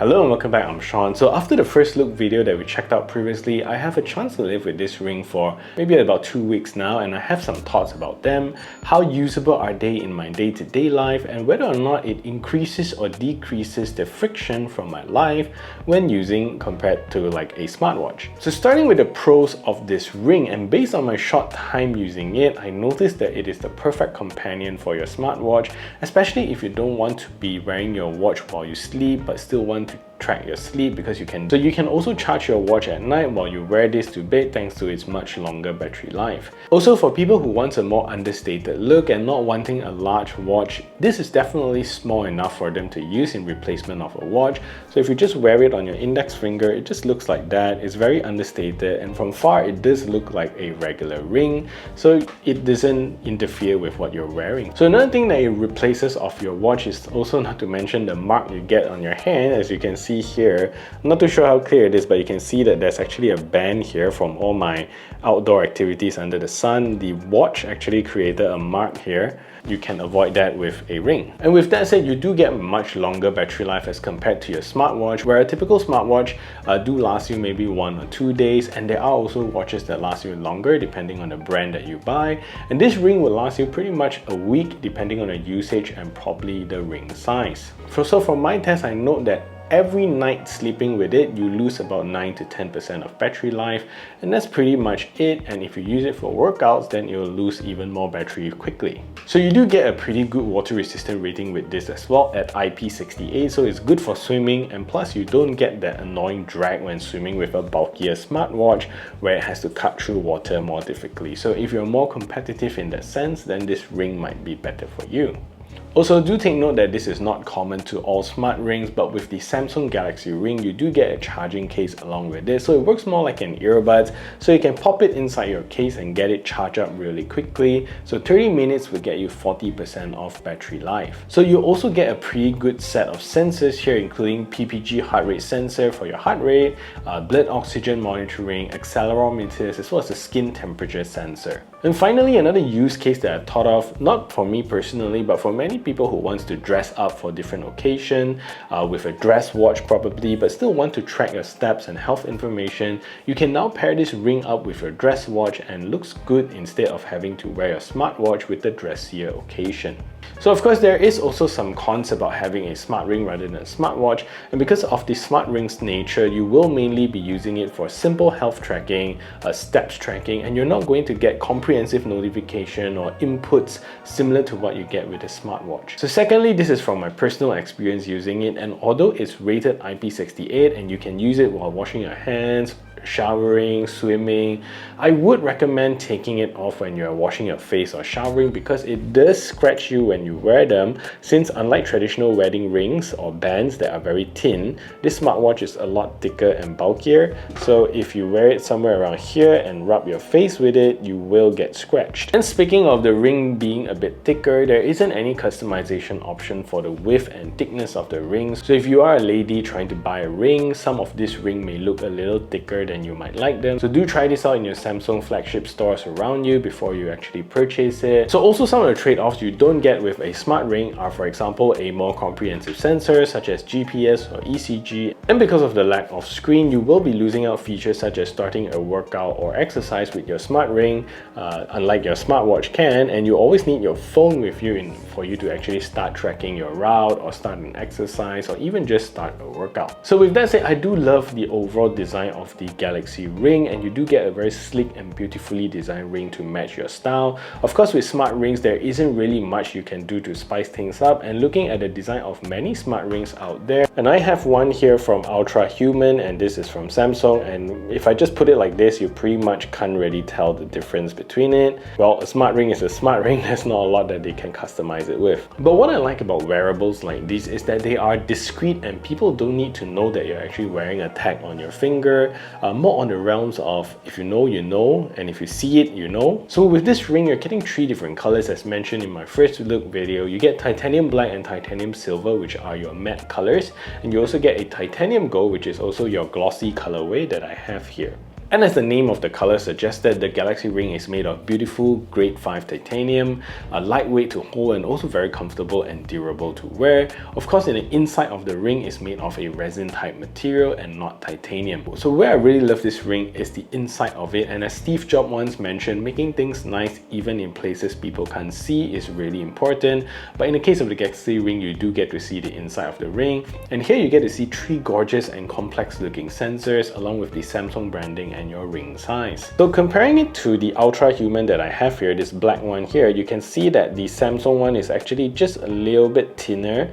Hello and welcome back, I'm Sean. So after the first look video that we checked out previously, I have a chance to live with this ring for maybe about 2 weeks now, and I have some thoughts about them, how usable are they in my day-to-day life, and whether or not it increases or decreases the friction from my life when using compared to like a smartwatch. So starting with the pros of this ring, and based on my short time using it, I noticed that it is the perfect companion for your smartwatch, especially if you don't want to be wearing your watch while you sleep but still want to track your sleep, because you can also charge your watch at night while you wear this to bed thanks to its much longer battery life. Also, for people who want a more understated look and not wanting a large watch, this is definitely small enough for them to use in replacement of a watch. So if you just wear it on your index finger, it just looks like that. It's very understated, and from far it does look like a regular ring, so it doesn't interfere with what you're wearing. So another thing that it replaces of your watch is also not to mention the mark you get on your hand. As you can see here, I'm not too sure how clear it is, but you can see that there's actually a band here from all my outdoor activities under the sun. The watch actually created a mark here. You can avoid that with a ring. And with that said, you do get much longer battery life as compared to your smartwatch, where a typical smartwatch do last you maybe 1 or 2 days, and there are also watches that last you longer depending on the brand that you buy. And this ring will last you pretty much a week depending on the usage and probably the ring size. So from my test, I note that every night sleeping with it, you lose about 9 to 10% of battery life, and that's pretty much it. And if you use it for workouts, then it will lose even more battery quickly. So you do get a pretty good water resistant rating with this as well at IP68, so it's good for swimming, and plus you don't get that annoying drag when swimming with a bulkier smartwatch where it has to cut through water more difficultly. So if you're more competitive in that sense, then this ring might be better for you. Also, do take note that this is not common to all smart rings, but with the Samsung Galaxy Ring, you do get a charging case along with this, so it works more like an earbuds, so you can pop it inside your case and get it charged up really quickly. So 30 minutes will get you 40% off battery life. So you also get a pretty good set of sensors here, including PPG heart rate sensor for your heart rate, blood oxygen monitoring, accelerometers, as well as a skin temperature sensor. And finally, another use case that I thought of, not for me personally, but for many people who wants to dress up for different occasion, with a dress watch probably, but still want to track your steps and health information, you can now pair this ring up with your dress watch and looks good instead of having to wear your smartwatch with the dressier occasion. So of course, there is also some cons about having a smart ring rather than a smartwatch, and because of the smart ring's nature, you will mainly be using it for simple health tracking, steps tracking, and you're not going to get comprehensive notification or inputs similar to what you get with a smartwatch. So secondly, this is from my personal experience using it, and although it's rated IP68 and you can use it while washing your hands, showering, swimming, I would recommend taking it off when you're washing your face or showering, because it does scratch you when you wear them, since unlike traditional wedding rings or bands that are very thin, this smartwatch is a lot thicker and bulkier, so if you wear it somewhere around here and rub your face with it, you will get scratched. And speaking of the ring being a bit thicker, there isn't any customization option for the width and thickness of the rings, so if you are a lady trying to buy a ring, some of this ring may look a little thicker than you might like them. So do try this out in your Samsung flagship stores around you before you actually purchase it. So also some of the trade-offs you don't get with a smart ring are, for example, a more comprehensive sensor such as GPS or ECG, and because of the lack of screen, you will be losing out features such as starting a workout or exercise with your smart ring, unlike your smartwatch can, and you always need your phone with you for you to actually start tracking your route or start an exercise or even just start a workout. So with that said, I do love the overall design of the Galaxy Ring, and you do get a very sleek and beautifully designed ring to match your style. Of course, with smart rings, there isn't really much you can do to spice things up, and looking at the design of many smart rings out there, and I have one here from Ultra Human, and this is from Samsung, and if I just put it like this, you pretty much can't really tell the difference between it. Well, a smart ring is a smart ring, there's not a lot that they can customize it with. But what I like about wearables like these is that they are discreet, and people don't need to know that you're actually wearing a tag on your finger. More on the realms of if you know, you know, and if you see it, you know. So with this ring, you're getting 3 different colors as mentioned in my first look video. You get titanium black and titanium silver, which are your matte colors, and you also get a titanium gold, which is also your glossy colorway that I have here. And as the name of the color suggested, the Galaxy Ring is made of beautiful grade 5 titanium, lightweight to hold and also very comfortable and durable to wear. Of course, in the inside of the ring is made of a resin type material and not titanium. So where I really love this ring is the inside of it, and as Steve Jobs once mentioned, making things nice even in places people can't see is really important. But in the case of the Galaxy Ring, you do get to see the inside of the ring, and here you get to see 3 gorgeous and complex looking sensors along with the Samsung branding and your ring size. So comparing it to the Ultra Human that I have here, this black one here, you can see that the Samsung one is actually just a little bit thinner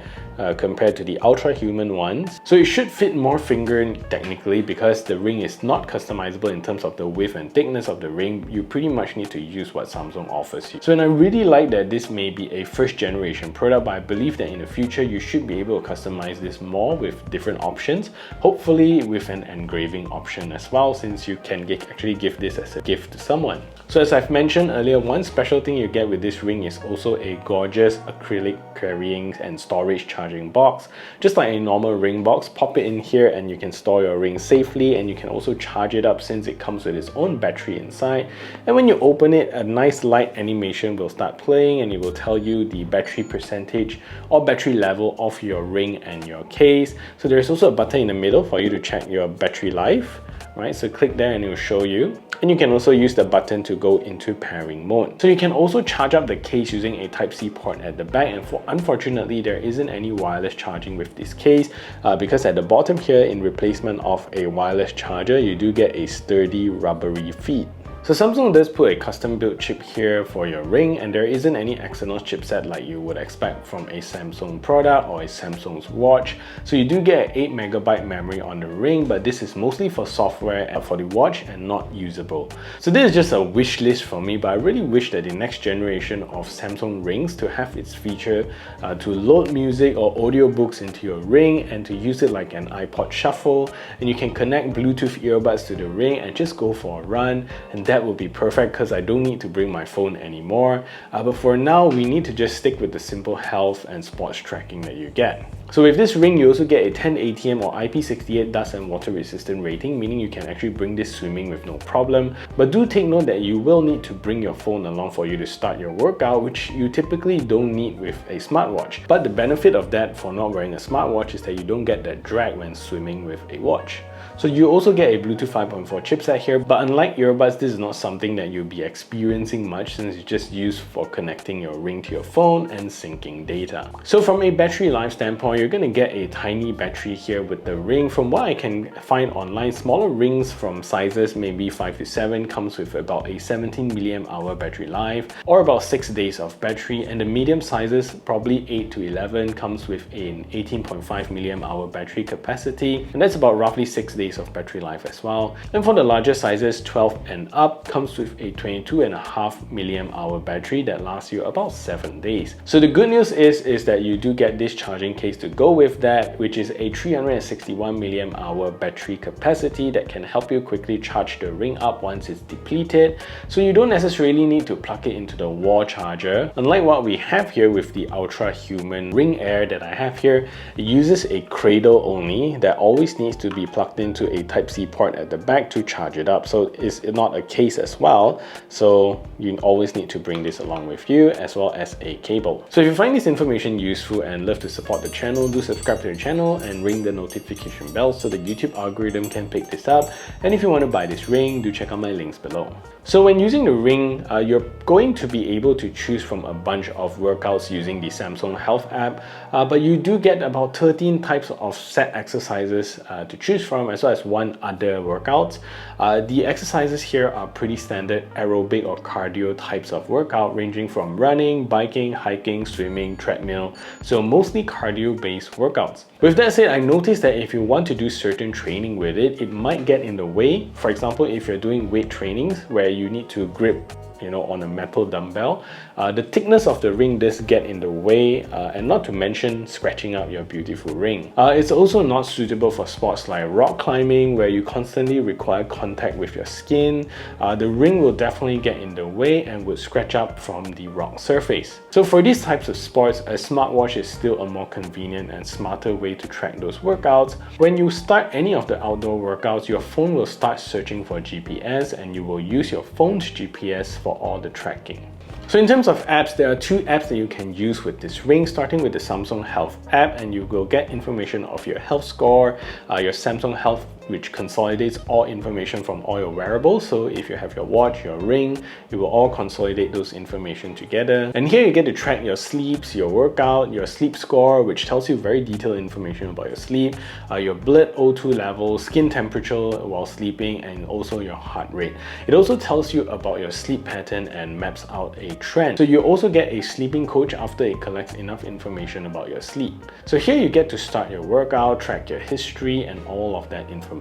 compared to the Ultra Human ones. So it should fit more finger technically, because the ring is not customizable in terms of the width and thickness of the ring. You pretty much need to use what Samsung offers you. So, and I really like that this may be a first generation product, but I believe that in the future you should be able to customize this more with different options, hopefully with an engraving option as well, since you can actually give this as a gift to someone. So as I've mentioned earlier, one special thing you get with this ring is also a gorgeous acrylic carrying and storage charging box. Just like a normal ring box, pop it in here and you can store your ring safely, and you can also charge it up since it comes with its own battery inside. And when you open it, a nice light animation will start playing and it will tell you the battery percentage or battery level of your ring and your case. So there's also a button in the middle for you to check your battery life. Right, so click there and it will show you. And you can also use the button to go into pairing mode. So you can also charge up the case using a Type-C port at the back, and unfortunately there isn't any wireless charging with this case because at the bottom here, in replacement of a wireless charger, you do get a sturdy rubbery feet. So Samsung does put a custom built chip here for your ring, and there isn't any external chipset like you would expect from a Samsung product or a Samsung's watch. So you do get an 8 MB memory on the ring, but this is mostly for software and for the watch and not usable. So this is just a wish list for me, but I really wish that the next generation of Samsung rings to have its feature to load music or audiobooks into your ring and to use it like an iPod Shuffle, and you can connect Bluetooth earbuds to the ring and just go for a run, and that will be perfect because I don't need to bring my phone anymore. But for now, we need to just stick with the simple health and sports tracking that you get. So with this ring, you also get a 10 ATM or IP68 dust and water resistant rating, meaning you can actually bring this swimming with no problem. But do take note that you will need to bring your phone along for you to start your workout, which you typically don't need with a smartwatch. But the benefit of that for not wearing a smartwatch is that you don't get that drag when swimming with a watch. So you also get a Bluetooth 5.4 chipset here, but unlike earbuds, this is not something that you'll be experiencing much since it's just used for connecting your ring to your phone and syncing data. So from a battery life standpoint, you're going to get a tiny battery here with the ring. From what I can find online, smaller rings from sizes maybe 5 to 7 comes with about a 17 mAh battery life or about 6 days of battery, and the medium sizes, probably 8 to 11, comes with an 18.5 mAh battery capacity, and that's about roughly 6 days of battery life as well. And for the larger sizes, 12 and up, comes with a 22.5 mAh battery that lasts you about 7 days. So the good news is that you do get this charging case to go with that, which is a 361 mAh battery capacity that can help you quickly charge the ring up once it's depleted. So you don't necessarily need to plug it into the wall charger. Unlike what we have here with the Ultra Human Ring Air that I have here, it uses a cradle only that always needs to be plugged into a Type-C port at the back to charge it up. So it's not a case as well, so you always need to bring this along with you, as well as a cable. So if you find this information useful and love to support the channel, do subscribe to the channel and ring the notification bell so the YouTube algorithm can pick this up. And if you want to buy this ring, do check out my links below. So when using the ring, you're going to be able to choose from a bunch of workouts using the Samsung Health app, but you do get about 13 types of set exercises to choose from, as well as one other workouts. The exercises here are pretty standard aerobic or cardio types of workout, ranging from running, biking, hiking, swimming, treadmill, so mostly cardio based workouts. With that said, I noticed that if you want to do certain training with it, it might get in the way. For example, if you're doing weight trainings where you need to grip on a metal dumbbell. The thickness of the ring does get in the way, and not to mention scratching up your beautiful ring. It's also not suitable for sports like rock climbing, where you constantly require contact with your skin. The ring will definitely get in the way and would scratch up from the rock surface. So for these types of sports, a smartwatch is still a more convenient and smarter way to track those workouts. When you start any of the outdoor workouts, your phone will start searching for GPS, and you will use your phone's GPS for all the tracking. So in terms of apps, there are 2 apps that you can use with this ring, starting with the Samsung Health app, and you will get information of your health score, your Samsung Health, which consolidates all information from all your wearables. So if you have your watch, your ring, it will all consolidate those information together. And here you get to track your sleeps, your workout, your sleep score, which tells you very detailed information about your sleep, your blood O2 level, skin temperature while sleeping, and also your heart rate. It also tells you about your sleep pattern and maps out a trend. So you also get a sleeping coach after it collects enough information about your sleep. So here you get to start your workout, track your history, and all of that information.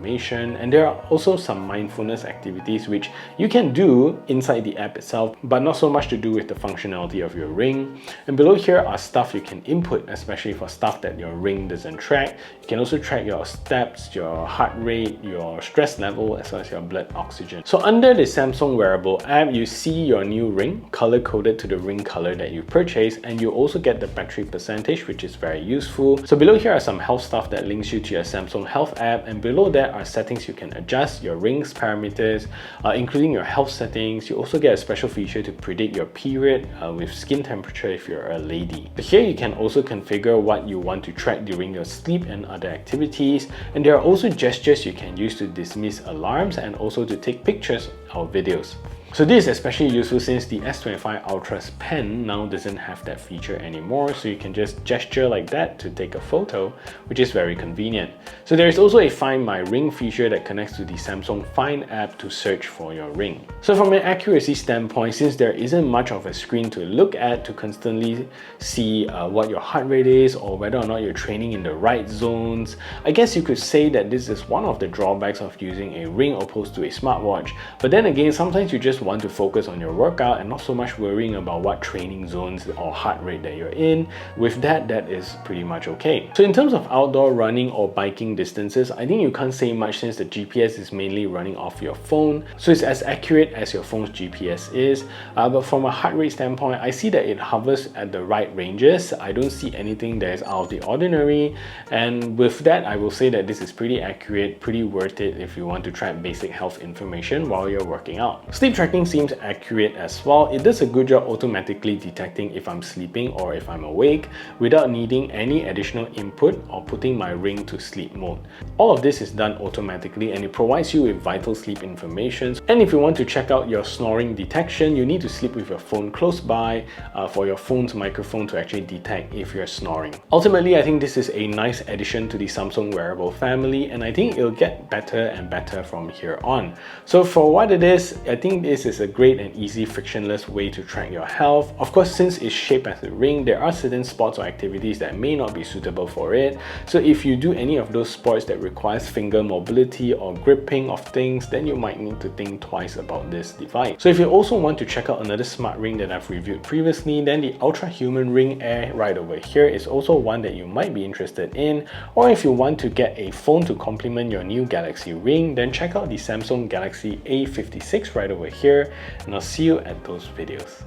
And there are also some mindfulness activities which you can do inside the app itself, but not so much to do with the functionality of your ring. And below here are stuff you can input, especially for stuff that your ring doesn't track. You can also track your steps, your heart rate, your stress level, as well as your blood oxygen. So under the Samsung Wearable app, you see your new ring color-coded to the ring color that you purchased, and you also get the battery percentage, which is very useful. So below here are some health stuff that links you to your Samsung Health app, and below that are settings you can adjust, your ring's parameters, including your health settings. You also get a special feature to predict your period with skin temperature if you're a lady. But here you can also configure what you want to track during your sleep and other activities, and there are also gestures you can use to dismiss alarms and also to take pictures or videos. So this is especially useful since the S25 Ultra's pen now doesn't have that feature anymore, so you can just gesture like that to take a photo, which is very convenient. So there is also a Find My Ring feature that connects to the Samsung Find app to search for your ring. So from an accuracy standpoint, since there isn't much of a screen to look at to constantly see what your heart rate is or whether or not you're training in the right zones, I guess you could say that this is one of the drawbacks of using a ring opposed to a smartwatch. But then again, sometimes you just want to focus on your workout and not so much worrying about what training zones or heart rate that you're in. With that, that is pretty much okay. So in terms of outdoor running or biking distances, I think you can't say much since the GPS is mainly running off your phone, so it's as accurate as your phone's GPS is. But from a heart rate standpoint, I see that it hovers at the right ranges. I don't see anything that is out of the ordinary, and with that, I will say that this is pretty accurate, pretty worth it if you want to track basic health information while you're working out. Sleep tracking seems accurate as well. It does a good job automatically detecting if I'm sleeping or if I'm awake without needing any additional input or putting my ring to sleep mode. All of this is done automatically, and it provides you with vital sleep information. And if you want to check out your snoring detection, you need to sleep with your phone close by for your phone's microphone to actually detect if you're snoring. Ultimately, I think this is a nice addition to the Samsung Wearable family, and I think it'll get better and better from here on. So for what it is, I think this is a great and easy frictionless way to track your health. Of course, since it's shaped as a ring, there are certain sports or activities that may not be suitable for it. So if you do any of those sports that requires finger mobility or gripping of things, then you might need to think twice about this device. So if you also want to check out another smart ring that I've reviewed previously, then the Ultra Human Ring Air right over here is also one that you might be interested in. Or if you want to get a phone to complement your new Galaxy Ring, then check out the Samsung Galaxy A56 right over here, and I'll see you at those videos.